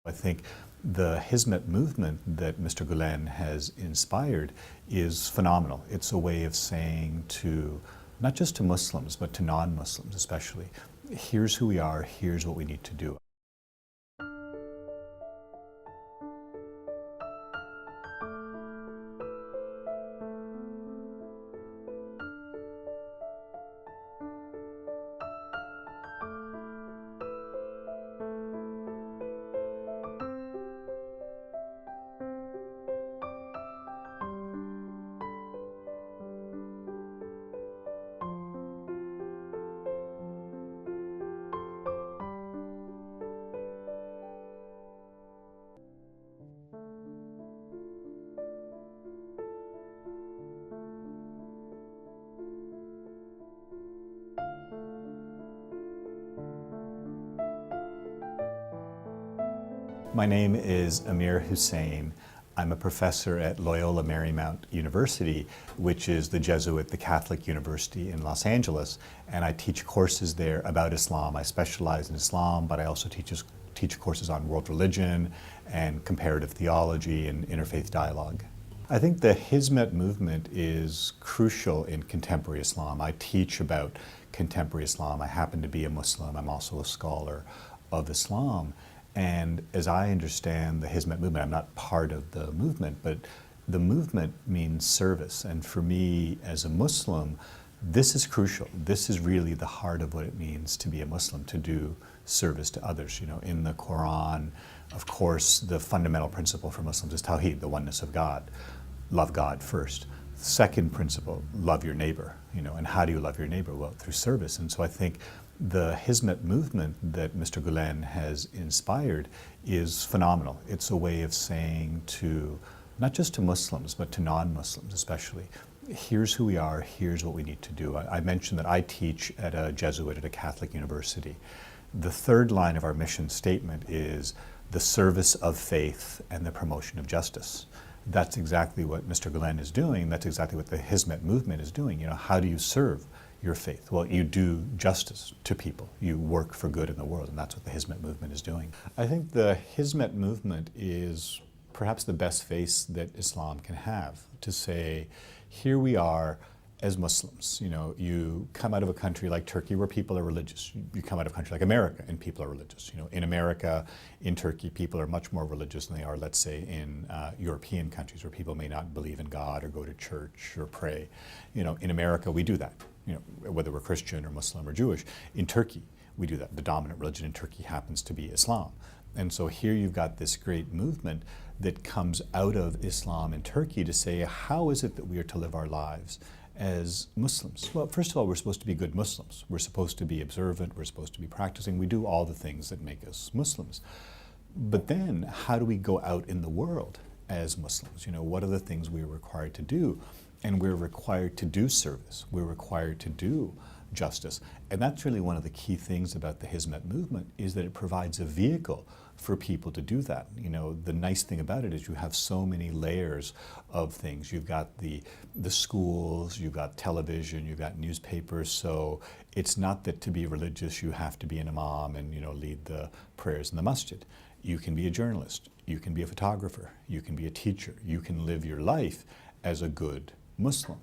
I think the Hizmet movement that Mr. Gulen has inspired is phenomenal. It's a way of saying to, not just to Muslims, but to non-Muslims especially, here's who we are, here's what we need to do. My name is Amir Hussain. I'm a professor at Loyola Marymount University, which is the Catholic university in Los Angeles, and I teach courses there about Islam. I specialize in Islam, but I also teach courses on world religion and comparative theology and interfaith dialogue. I think the Hizmet movement is crucial in contemporary Islam. I teach about contemporary Islam. I happen to be a Muslim. I'm also a scholar of Islam. And as I understand the Hizmet movement, I'm not part of the movement, but the movement means service. And for me as a Muslim, this is crucial. This is really the heart of what it means to be a Muslim, to do service to others. You know, in the Quran, of course, the fundamental principle for Muslims is Tawheed, the oneness of God. Love God first. Second principle, love your neighbor. You know, and how do you love your neighbor? Well, through service. And so I think the Hizmet movement that Mr. Gulen has inspired is phenomenal. It's a way of saying to, not just to Muslims, but to non-Muslims especially, here's who we are, here's what we need to do. I mentioned that I teach at a Jesuit at a Catholic university. The third line of our mission statement is the service of faith and the promotion of justice. That's exactly what Mr. Gulen is doing. That's exactly what the Hizmet movement is doing. You know, how do you serve your faith? Well, you do justice to people. You work for good in the world, and that's what the Hizmet movement is doing. I think the Hizmet movement is perhaps the best face that Islam can have, to say, here we are as Muslims. You know, you come out of a country like Turkey where people are religious. You come out of a country like America and people are religious. You know, in America, in Turkey, people are much more religious than they are, let's say, in European countries where people may not believe in God or go to church or pray. You know, in America, we do that. You know, whether we're Christian or Muslim or Jewish. In Turkey, we do that. The dominant religion in Turkey happens to be Islam. And so here you've got this great movement that comes out of Islam in Turkey to say, how is it that we are to live our lives as Muslims? Well, first of all, we're supposed to be good Muslims. We're supposed to be observant. We're supposed to be practicing. We do all the things that make us Muslims. But then, how do we go out in the world as Muslims? You know, what are the things we're required to do? And we're required to do service. We're required to do justice. And that's really one of the key things about the Hizmet movement, is that it provides a vehicle for people to do that. You know, the nice thing about it is you have so many layers of things. You've got the schools, you've got television, you've got newspapers. So it's not that to be religious you have to be an imam and, you know, lead the prayers in the masjid. You can be a journalist, you can be a photographer, you can be a teacher, you can live your life as a good Muslim.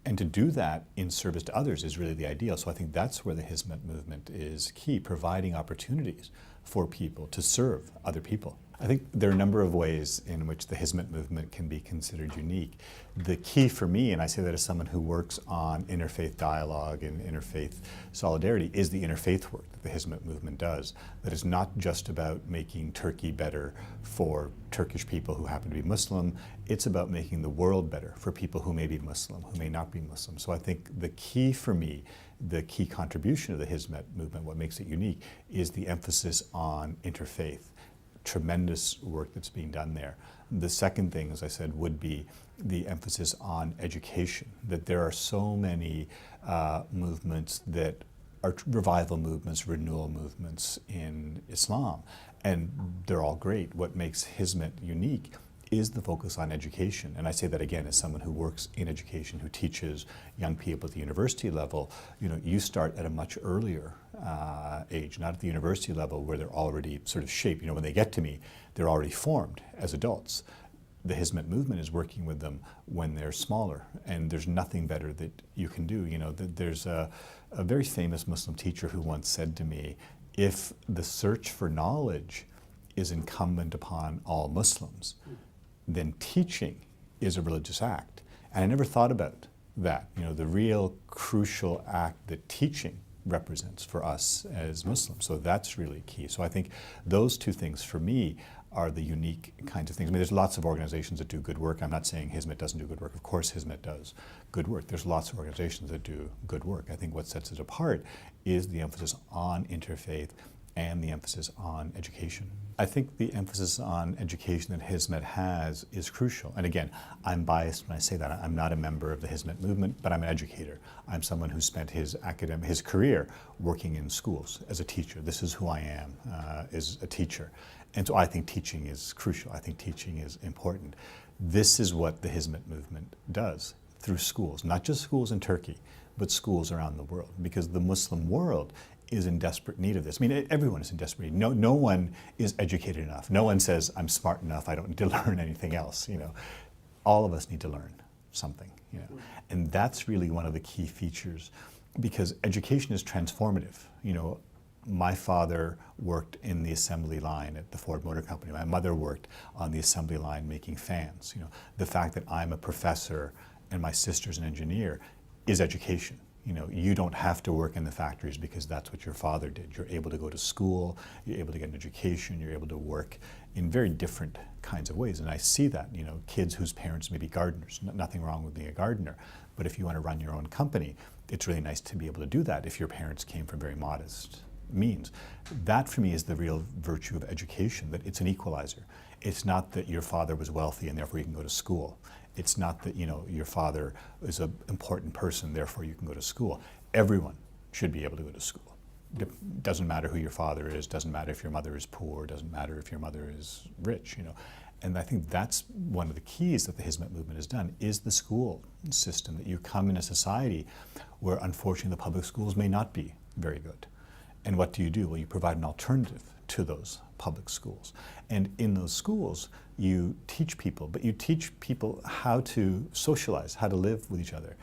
And to do that in service to others is really the ideal. So I think that's where the Hizmet movement is key, providing opportunities for people to serve other people. I think there are a number of ways in which the Hizmet movement can be considered unique. The key for me, and I say that as someone who works on interfaith dialogue and interfaith solidarity, is the interfaith work that the Hizmet movement does. That is not just about making Turkey better for Turkish people who happen to be Muslim. It's about making the world better for people who may be Muslim, who may not be Muslim. So I think the key for me, the key contribution of the Hizmet movement, what makes it unique, is the emphasis on interfaith. Tremendous work that's being done there. The second thing, as I said, would be the emphasis on education, that there are so many movements that are revival movements, renewal movements in Islam, and they're all great. What makes Hizmet unique is the focus on education. And I say that again as someone who works in education, who teaches young people at the university level. You start at a much earlier age, not at the university level where they're already sort of shaped. When they get to me, they're already formed as adults. The Hizmet movement is working with them when they're smaller, and there's nothing better that you can do. There's a very famous Muslim teacher who once said to me, if the search for knowledge is incumbent upon all Muslims, then teaching is a religious act. And I never thought about that, the real crucial act that teaching represents for us as Muslims. So that's really key. So I think those two things for me are the unique kinds of things. I mean, there's lots of organizations that do good work. I'm not saying Hizmet doesn't do good work. Of course Hizmet does good work. There's lots of organizations that do good work. I think what sets it apart is the emphasis on interfaith and the emphasis on education. I think the emphasis on education that Hizmet has is crucial. And again, I'm biased when I say that. I'm not a member of the Hizmet movement, but I'm an educator. I'm someone who spent his career working in schools as a teacher. This is who I am, as a teacher. And so I think teaching is crucial. I think teaching is important. This is what the Hizmet movement does through schools, not just schools in Turkey, but schools around the world, because the Muslim world is in desperate need of this. I mean, everyone is in desperate need. No one is educated enough. No one says, I'm smart enough, I don't need to learn anything else. All of us need to learn something. And that's really one of the key features, because education is transformative. My father worked in the assembly line at the Ford Motor Company. My mother worked on the assembly line making fans. The fact that I'm a professor and my sister's an engineer is education. You don't have to work in the factories because that's what your father did. You're able to go to school, you're able to get an education, you're able to work in very different kinds of ways. And I see that, kids whose parents may be gardeners, nothing wrong with being a gardener, but if you want to run your own company, it's really nice to be able to do that if your parents came from very modest means. That for me is the real virtue of education, that it's an equalizer. It's not that your father was wealthy and therefore you can go to school. It's not that your father is an important person, therefore you can go to school. Everyone should be able to go to school. It doesn't matter who your father is, doesn't matter if your mother is poor, doesn't matter if your mother is rich. And I think that's one of the keys that the Hizmet movement has done, is the school system, that you come in a society where unfortunately the public schools may not be very good. And what do? Well, you provide an alternative to those public schools. And in those schools, you teach people, but you teach people how to socialize, how to live with each other.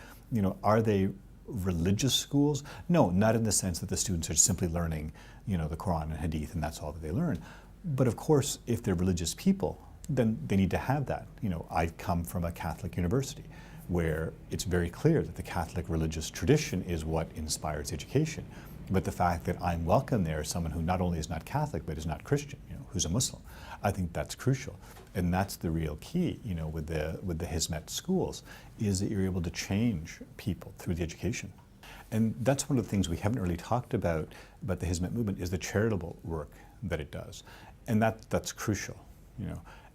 Are they religious schools? No, not in the sense that the students are simply learning, the Quran and Hadith, and that's all that they learn. But of course, if they're religious people, then they need to have that. I come from a Catholic university where it's very clear that the Catholic religious tradition is what inspires education. But the fact that I'm welcome there as someone who not only is not Catholic, but is not Christian, who's a Muslim, I think that's crucial. And that's the real key, with the Hizmet schools, is that you're able to change people through the education. And that's one of the things we haven't really talked about the Hizmet movement, is the charitable work that it does. And that's crucial,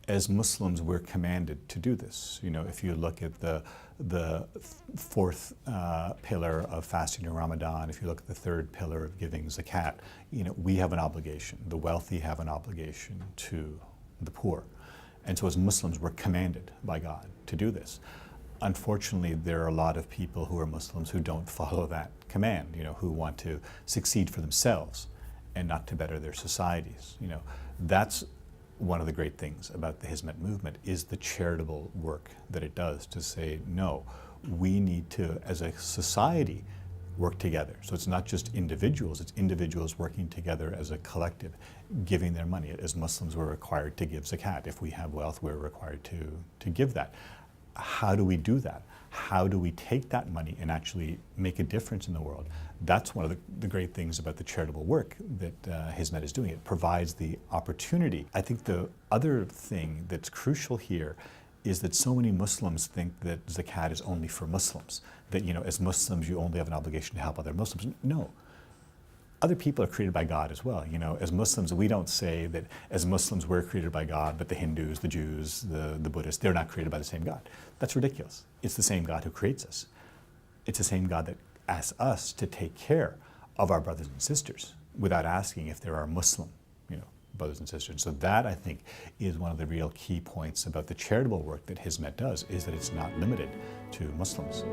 As Muslims, we're commanded to do this. If you look at the fourth pillar of fasting in Ramadan, if you look at the third pillar of giving zakat, we have an obligation. The wealthy have an obligation to the poor. And so as Muslims, we're commanded by God to do this. Unfortunately, there are a lot of people who are Muslims who don't follow that command, who want to succeed for themselves and not to better their societies. That's one of the great things about the Hizmet movement, is the charitable work that it does to say, no, we need to, as a society, work together. So it's not just individuals, it's individuals working together as a collective, giving their money. As Muslims, we're required to give zakat. If we have wealth, we're required to give that. How do we do that? How do we take that money and actually make a difference in the world? That's one of the great things about the charitable work that Hizmet is doing. It provides the opportunity. I think the other thing that's crucial here is that so many Muslims think that zakat is only for Muslims, that as Muslims you only have an obligation to help other Muslims. No. Other people are created by God as well. As Muslims, we don't say that as Muslims we're created by God, but the Hindus, the Jews, the Buddhists, they're not created by the same God. That's ridiculous. It's the same God who creates us. It's the same God that asks us to take care of our brothers and sisters without asking if there are Muslim, brothers and sisters. So that, I think, is one of the real key points about the charitable work that Hizmet does, is that it's not limited to Muslims.